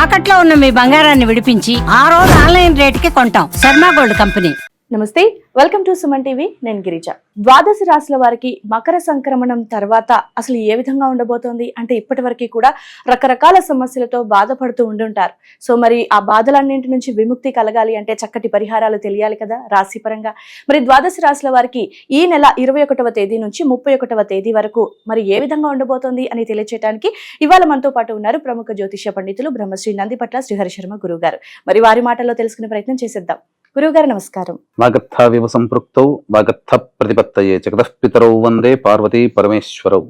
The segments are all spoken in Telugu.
తాకట్లో ఉన్న మీ బంగారాన్ని విడిపించి ఆ రోజు ఆన్లైన్ రేటుకి కొంటాం. Sharma gold company. నమస్తే, వెల్కమ్ టు సుమన్ టీవీ. నేను గిరిజ. ద్వాదశ రాశుల వారికి మకర సంక్రమణం తర్వాత అసలు ఏ విధంగా ఉండబోతోంది అంటే ఇప్పటి వరకు కూడా రకరకాల సమస్యలతో బాధపడుతూ ఉండుంటారు. సో మరి ఆ బాధలన్నింటి నుంచి విముక్తి కలగాలి అంటే చక్కటి పరిహారాలు తెలియాలి కదా రాశిపరంగా. మరి ద్వాదశ రాశుల వారికి ఈ నెల 21వ తేదీ నుంచి 31వ తేదీ వరకు మరి ఏ విధంగా ఉండబోతోంది అని తెలియచేయడానికి ఇవాళ మనతో పాటు ఉన్నారు ప్రముఖ జ్యోతిష్య పండితులు బ్రహ్మశ్రీ నందిపట్ల శ్రీహరి శర్మ గురువు గారు. మరి వారి మాటల్లో తెలుసుకునే ప్రయత్నం చేసేద్దాం. గురువుగారు నమస్కారం. వాగర్థావివ సంపృక్తౌ వాగర్థ ప్రతిపత్తయే జగతః పితరౌ వందే పార్వతీ పరమేశ్వరౌ.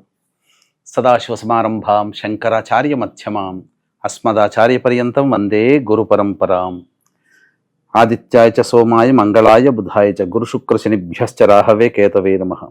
సదాశివసమారంభాం శంకరాచార్య మధ్యమాం అస్మదాచార్య పర్యంతం వందే గురు పరంపరాం. ఆదిత్యాయ చ సోమాయ మంగళాయ బుధాయ చ గురు శుక్ర శనిభ్యశ్చ రాహవే కేతవే నమః.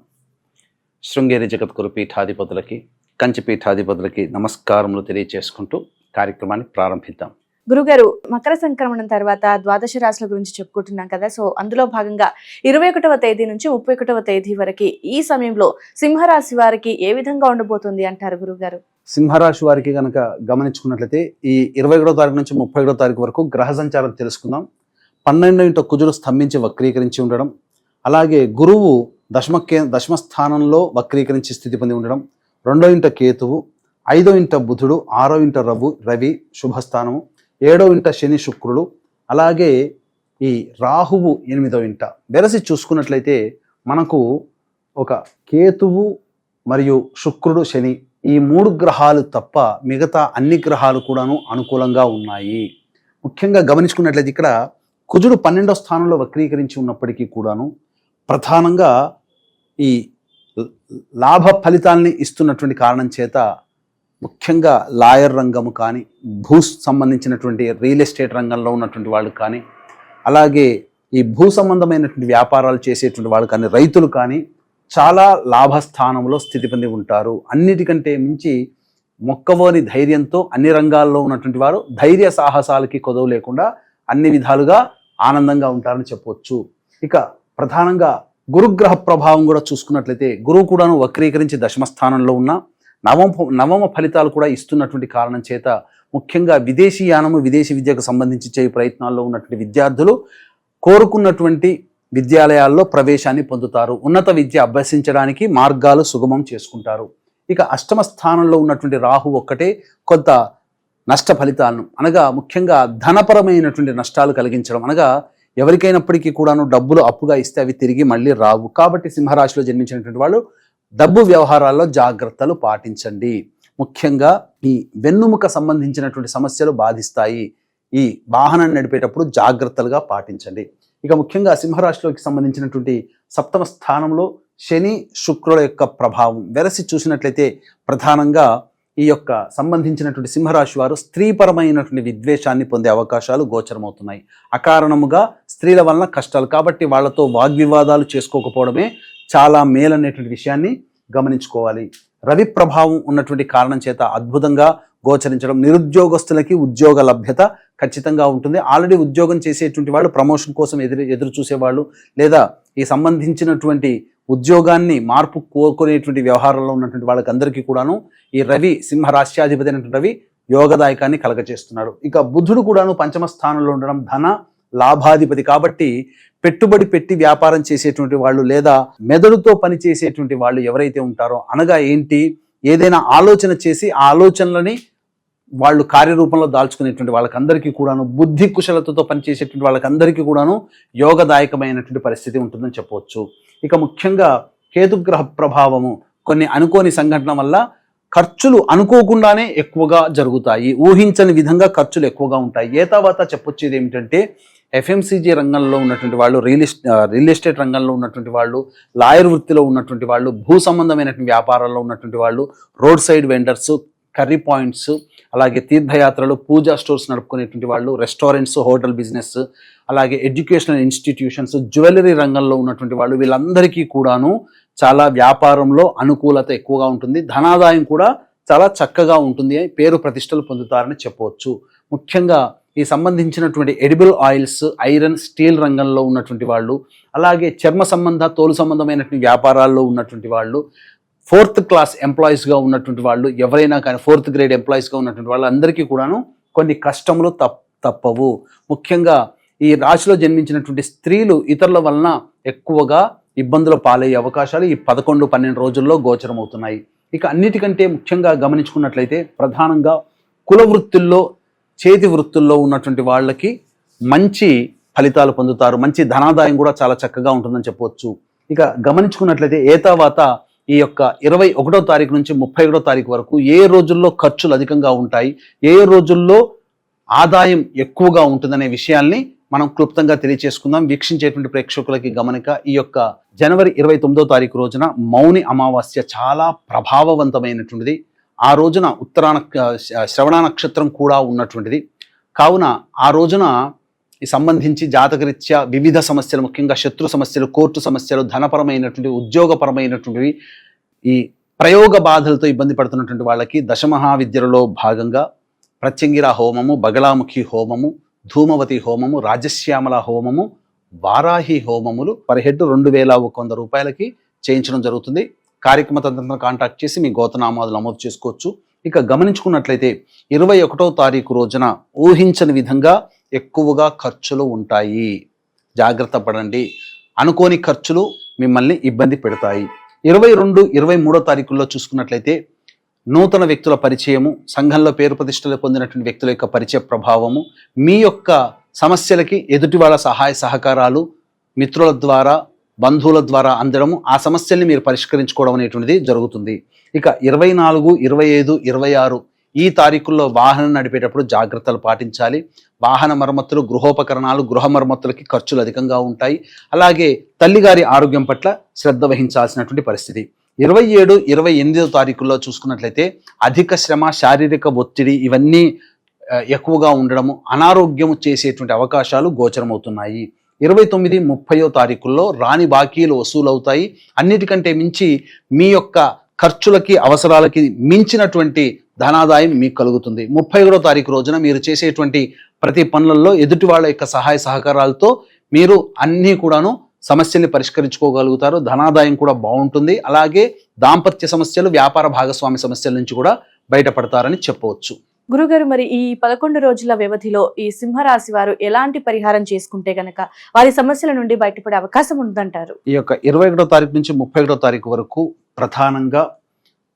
శృంగేరి జగద్గురు పీఠాధిపతులకి కంచి పీఠాధిపతులకి నమస్కారములు తెలియచేసుకుంటూ కార్యక్రమాన్ని ప్రారంభిద్దాం. గురుగారు, మకర సంక్రమణం తర్వాత ద్వాదశ రాశుల గురించి చెప్పుకుంటున్నాం కదా. సో అందులో భాగంగా 21వ తేదీ నుంచి 31వ తేదీ వరకు ఈ సమయంలో సింహరాశి వారికి ఏ విధంగా ఉండబోతుంది అంటారు గురుగారు? సింహరాశి వారికి కనుక గమనించుకున్నట్లయితే ఈ 21వ తారీఖు నుంచి 31వ తారీఖు వరకు గ్రహ సంచారం తెలుసుకుందాం. 12వ ఇంట కుజుడు స్తంభించి వక్రీకరించి ఉండడం, అలాగే గురువు దశమ స్థానంలో వక్రీకరించి స్థితి పొంది ఉండడం, 2వ ఇంట కేతువు, 5వ ఇంట బుధుడు, 6వ ఇంట రవి శుభస్థానము, 7వ ఇంట శని శుక్రుడు, అలాగే ఈ రాహువు 8వ ఇంట. వెరసి చూసుకున్నట్లయితే మనకు ఒక కేతువు మరియు శుక్రుడు శని ఈ 3 గ్రహాలు తప్ప మిగతా అన్ని గ్రహాలు కూడాను అనుకూలంగా ఉన్నాయి. ముఖ్యంగా గమనించుకున్నట్లయితే ఇక్కడ కుజుడు 12వ స్థానంలో వక్రీకరించి ఉన్నప్పటికీ కూడాను ప్రధానంగా ఈ లాభ ఫలితాలని ఇస్తున్నటువంటి కారణం చేత ముఖ్యంగా లాయర్ రంగము కానీ, సంబంధించినటువంటి రియల్ ఎస్టేట్ రంగంలో ఉన్నటువంటి వాళ్ళు కానీ, అలాగే ఈ భూ సంబంధమైనటువంటి వ్యాపారాలు చేసేటువంటి వాళ్ళు కానీ, రైతులు కానీ చాలా లాభస్థానంలో స్థితి పొంది ఉంటారు. అన్నిటికంటే మించి మొక్కవోని ధైర్యంతో అన్ని రంగాల్లో ఉన్నటువంటి వారు ధైర్య సాహసాలకి కొదవు లేకుండా అన్ని విధాలుగా ఆనందంగా ఉంటారని చెప్పవచ్చు. ఇక ప్రధానంగా గురుగ్రహ ప్రభావం కూడా చూసుకున్నట్లయితే గురువు కూడాను వక్రీకరించి దశమ స్థానంలో ఉన్న నవమ ఫలితాలు కూడా ఇస్తున్నటువంటి కారణం చేత ముఖ్యంగా విదేశీయానము, విదేశీ విద్యకు సంబంధించి చేయ ప్రయత్నాల్లో ఉన్నటువంటి విద్యార్థులు కోరుకున్నటువంటి విద్యాలయాల్లో ప్రవేశాన్ని పొందుతారు. ఉన్నత విద్య అభ్యసించడానికి మార్గాలు సుగమం చేసుకుంటారు. ఇక అష్టమ స్థానంలో ఉన్నటువంటి రాహు ఒక్కటే కొంత నష్ట ఫలితాలను అనగా ముఖ్యంగా ధనపరమైనటువంటి నష్టాలు కలిగించడం, అనగా ఎవరికైనప్పటికీ కూడాను డబ్బులు అప్పుగా ఇస్తే అవి తిరిగి మళ్ళీ రావు. కాబట్టి సింహరాశిలో జన్మించినటువంటి వాళ్ళు డబ్బు వ్యవహారాల్లో జాగ్రత్తలు పాటించండి. ముఖ్యంగా ఈ వెన్నుముక సంబంధించినటువంటి సమస్యలు బాధిస్తాయి. ఈ వాహనాన్ని నడిపేటప్పుడు జాగ్రత్తలుగా పాటించండి. ఇక ముఖ్యంగా సింహరాశిలోకి సంబంధించినటువంటి 7వ స్థానంలో శని శుక్రుల యొక్క ప్రభావం వెరసి చూసినట్లయితే ప్రధానంగా ఈ యొక్క సంబంధించినటువంటి సింహరాశి వారు స్త్రీపరమైనటువంటి విద్వేషాన్ని పొందే అవకాశాలు గోచరమవుతున్నాయి. అకారణముగా స్త్రీల వలన కష్టాలు, కాబట్టి వాళ్లతో వాగ్వివాదాలు చేసుకోకపోవడమే చాలా మేలనేటువంటి విషయాన్ని గమనించుకోవాలి. రవి ప్రభావం ఉన్నటువంటి కారణం చేత అద్భుతంగా గోచరించడం, నిరుద్యోగస్తులకి ఉద్యోగ లభ్యత ఖచ్చితంగా ఉంటుంది. ఆల్రెడీ ఉద్యోగం చేసేటువంటి వాళ్ళు ప్రమోషన్ కోసం ఎదురు చూసేవాళ్ళు, లేదా ఈ సంబంధించినటువంటి ఉద్యోగాన్ని మార్పు కోరుకునేటువంటి వ్యవహారంలో ఉన్నటువంటి వాళ్ళకందరికీ కూడాను ఈ రవి సింహరాశ్యాధిపతి అయినటువంటి రవి యోగదాయకాన్ని కలగచేస్తున్నాడు. ఇక బుధుడు కూడాను 5వ స్థానంలో ఉండడం ధన లాభాధిపతి, కాబట్టి పెట్టుబడి పెట్టి వ్యాపారం చేసేటువంటి వాళ్ళు లేదా మెదడుతో పని చేసేటువంటి వాళ్ళు ఎవరైతే ఉంటారో, అనగా ఏంటి, ఏదైనా ఆలోచన చేసి ఆ ఆలోచనలని వాళ్ళు కార్యరూపంలో దాల్చుకునేటువంటి వాళ్ళకందరికీ కూడాను, బుద్ధి కుశలతతో పనిచేసేటువంటి వాళ్ళకందరికీ కూడాను యోగదాయకమైనటువంటి పరిస్థితి ఉంటుందని చెప్పవచ్చు. ఇక ముఖ్యంగా కేతుగ్రహ ప్రభావము కొన్ని అనుకోని సంఘటన వల్ల ఖర్చులు అనుకోకుండానే ఎక్కువగా జరుగుతాయి. ఊహించని విధంగా ఖర్చులు ఎక్కువగా ఉంటాయి. తర్వాత చెప్పొచ్చేది ఏమిటంటే ఎఫ్ఎంసీజీ రంగంలో ఉన్నటువంటి వాళ్ళు, రియల్ ఎస్టేట్ రంగంలో ఉన్నటువంటి వాళ్ళు, లాయర్ వృత్తిలో ఉన్నటువంటి వాళ్ళు, భూ సంబంధమైనటువంటి వ్యాపారాల్లో ఉన్నటువంటి వాళ్ళు, road side vendors, curry points, అలాగే తీర్థయాత్రలు, పూజా స్టోర్స్ నడుపుకునేటువంటి వాళ్ళు, రెస్టారెంట్స్, హోటల్ బిజినెస్, అలాగే ఎడ్యుకేషనల్ ఇన్స్టిట్యూషన్స్, జ్యువెలరీ రంగంలో ఉన్నటువంటి వాళ్ళు, వీళ్ళందరికీ కూడాను చాలా వ్యాపారంలో అనుకూలత ఎక్కువగా ఉంటుంది. ధనాదాయం కూడా చాలా చక్కగా ఉంటుంది. పేరు ప్రతిష్టలు పొందుతారని చెప్పవచ్చు. ముఖ్యంగా ఈ సంబంధించినటువంటి ఎడిబుల్ ఆయిల్స్, ఐరన్, స్టీల్ రంగంలో ఉన్నటువంటి వాళ్ళు, అలాగే చర్మ సంబంధ, తోలు సంబంధమైనటువంటి వ్యాపారాల్లో ఉన్నటువంటి వాళ్ళు, 4th క్లాస్ ఎంప్లాయీస్గా ఉన్నటువంటి వాళ్ళు, ఎవరైనా కానీ 4th గ్రేడ్ ఎంప్లాయీస్గా ఉన్నటువంటి వాళ్ళు అందరికీ కూడాను కొన్ని కష్టములు తప్పవు. ముఖ్యంగా ఈ రాశిలో జన్మించినటువంటి స్త్రీలు ఇతరుల వలన ఎక్కువగా ఇబ్బందుల పాలయ్యే అవకాశాలు ఈ 11-12 రోజుల్లో గోచరమవుతున్నాయి. ఇక అన్నిటికంటే ముఖ్యంగా గమనించుకున్నట్లయితే ప్రధానంగా కుల వృత్తుల్లో, చేతి వృత్తుల్లో ఉన్నటువంటి వాళ్ళకి మంచి ఫలితాలు పొందుతారు. మంచి ధనాదాయం కూడా చాలా చక్కగా ఉంటుందని చెప్పవచ్చు. ఇక గమనించుకున్నట్లయితే ఏతావాత ఈ యొక్క 21వ తారీఖు నుంచి 31వ తారీఖు వరకు ఏ రోజుల్లో ఖర్చులు అధికంగా ఉంటాయి, ఏ రోజుల్లో ఆదాయం ఎక్కువగా ఉంటుందనే విషయాల్ని మనం క్లుప్తంగా తెలియచేసుకుందాం. వీక్షించేటువంటి ప్రేక్షకులకి గమనిక, ఈ యొక్క జనవరి 29వ తారీఖు రోజున మౌని అమావాస్య చాలా ప్రభావవంతమైనటువంటిది. ఆ రోజున శ్రవణ నక్షత్రం కూడా ఉన్నటువంటిది. కావున ఆ రోజున సంబంధించి జాతకరీత్యా వివిధ సమస్యలు, ముఖ్యంగా శత్రు సమస్యలు, కోర్టు సమస్యలు, ధనపరమైనటువంటి, ఉద్యోగపరమైనటువంటివి, ఈ ప్రయోగ బాధలతో ఇబ్బంది పడుతున్నటువంటి వాళ్ళకి దశమహావిద్యలలో భాగంగా ప్రత్యంగిర హోమము, బగలాముఖి హోమము, ధూమవతి హోమము, రాజశ్యామల హోమము, వారాహి హోమములు పర్ హెడ్ 2100 రూపాయలకి చేయించడం జరుగుతుంది. కార్యక్రమ తదనంతరం కాంటాక్ట్ చేసి మీ గోత్రనామాలు నమోదు చేసుకోవచ్చు. ఇక గమనించుకున్నట్లయితే 21వ తారీఖు రోజున ఊహించని విధంగా ఎక్కువగా ఖర్చులు ఉంటాయి. జాగ్రత్త పడండి. అనుకోని ఖర్చులు మిమ్మల్ని ఇబ్బంది పెడతాయి. 22, 23వ తారీఖుల్లో చూసుకున్నట్లయితే నూతన వ్యక్తుల పరిచయము, సంఘంలో పేరు ప్రతిష్టలు పొందినటువంటి వ్యక్తుల యొక్క పరిచయ ప్రభావము, మీ యొక్క సమస్యలకి ఎదుటి వాళ్ళ సహాయ సహకారాలు మిత్రుల ద్వారా, బంధువుల ద్వారా అందడము, ఆ సమస్యల్ని మీరు పరిష్కరించుకోవడం అనేటువంటిది జరుగుతుంది. ఇక 24, 25, 26 ఈ తారీఖుల్లో వాహనం నడిపేటప్పుడు జాగ్రత్తలు పాటించాలి. వాహన మరమ్మతులు, గృహోపకరణాలు, గృహ మరమ్మతులకి ఖర్చులు అధికంగా ఉంటాయి. అలాగే తల్లిగారి ఆరోగ్యం పట్ల శ్రద్ధ వహించాల్సినటువంటి పరిస్థితి. 27, 28వ తారీఖుల్లో చూసుకున్నట్లయితే అధిక శ్రమ, శారీరక ఒత్తిడి ఇవన్నీ ఎక్కువగా ఉండడము, అనారోగ్యము చేసేటువంటి అవకాశాలు గోచరమవుతున్నాయి. 29, 30వ తారీఖుల్లో రాని బాకీలు వసూలవుతాయి. అన్నిటికంటే మించి మీ యొక్క ఖర్చులకి, అవసరాలకి మించినటువంటి ధనాదాయం మీకు కలుగుతుంది. 31వ తారీఖు రోజున మీరు చేసేటువంటి ప్రతి పనులలో ఎదుటి వాళ్ళ యొక్క సహాయ సహకారాలతో మీరు అన్నీ కూడాను సమస్యల్ని పరిష్కరించుకోగలుగుతారు. ధనాదాయం కూడా బాగుంటుంది. అలాగే దాంపత్య సమస్యలు, వ్యాపార భాగస్వామి సమస్యల నుంచి కూడా బయటపడతారని చెప్పవచ్చు. గురుగారు, మరి ఈ 11 రోజుల వ్యవధిలో ఈ సింహరాశి వారు ఎలాంటి పరిహారం చేసుకుంటే గనక వారి సమస్యల నుండి బయటపడే అవకాశం ఉందంటారు? ఈ యొక్క 21వ తారీఖు నుంచి 31వ తారీఖు వరకు ప్రధానంగా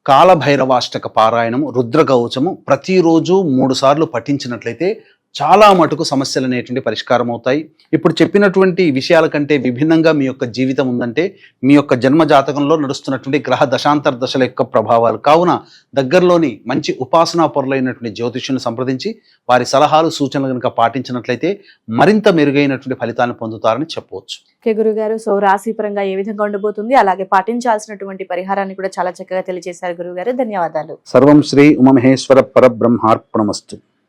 కాలభైరవాష్టక పారాయణము, రుద్రకవచము ప్రతిరోజు 3 సార్లు పఠించినట్లయితే చాలా మటుకు సమస్యలు అనేటువంటి పరిష్కారం అవుతాయి. ఇప్పుడు చెప్పినటువంటి విషయాల కంటే విభిన్నంగా మీ యొక్క జీవితం ఉందంటే మీ యొక్క జన్మ జాతకంలో నడుస్తున్నటువంటి గ్రహ దశాంతర దశల యొక్క ప్రభావాలు. కావున దగ్గరలోని మంచి ఉపాసనా పరులైనటువంటి జ్యోతిష్యులను సంప్రదించి వారి సలహాలు, సూచనలు కనుక పాటించినట్లయితే మరింత మెరుగైనటువంటి ఫలితాలను పొందుతారని చెప్పవచ్చు. గురుగారు, సో రాశిపరంగా ఏ విధంగా ఉండబోతుంది, అలాగే పాటించాల్సినటువంటి పరిహారాన్ని కూడా చాలా చక్కగా తెలియజేశారు గురుగారు. ధన్యవాదాలు. సర్వం శ్రీ ఉమామహేశ్వర పరబ్రహ్మార్పణమస్తు.